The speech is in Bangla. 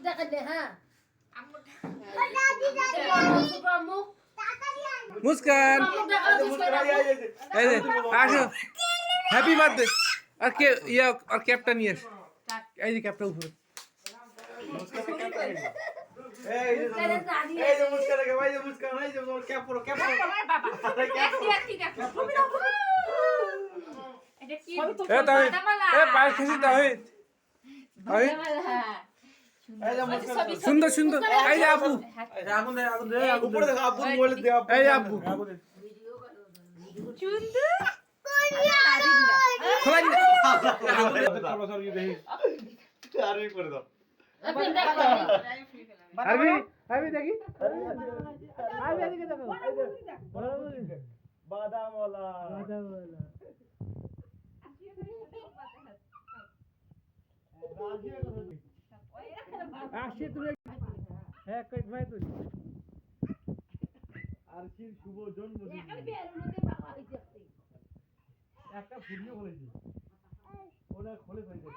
দেখালে হ্যাঁ মুস্কান এই যে আসো হ্যাপি বার্থডে আর কে ইয়া আর ক্যাপটা নিয়ে এসো এই যে ক্যাপটা উপরে এই যে মুস্কান কে ভাই যে মুস্কান এই যে ক্যাপ পরো এটা কি এ তাহিদ এ পায়ে খুশি তাহিদ তাহিদ এই যে মুস্কান সুন্দর সুন্দর এই যে আপু আগুন দে উপরে দেখো আব্বু মোবাইল দে এই যে আপু সুন্দর খোলা দিন আরবি করে দাও আরবি আরবি দেখি আরবি এদিকে দেখো বাদামওয়ালা আসছে তুমি হ্যাঁ কই ভাই তুই আরশির শুভ জন্মদিন একটা ভিডিও বলেছি ওটা খোলে ফেলেছে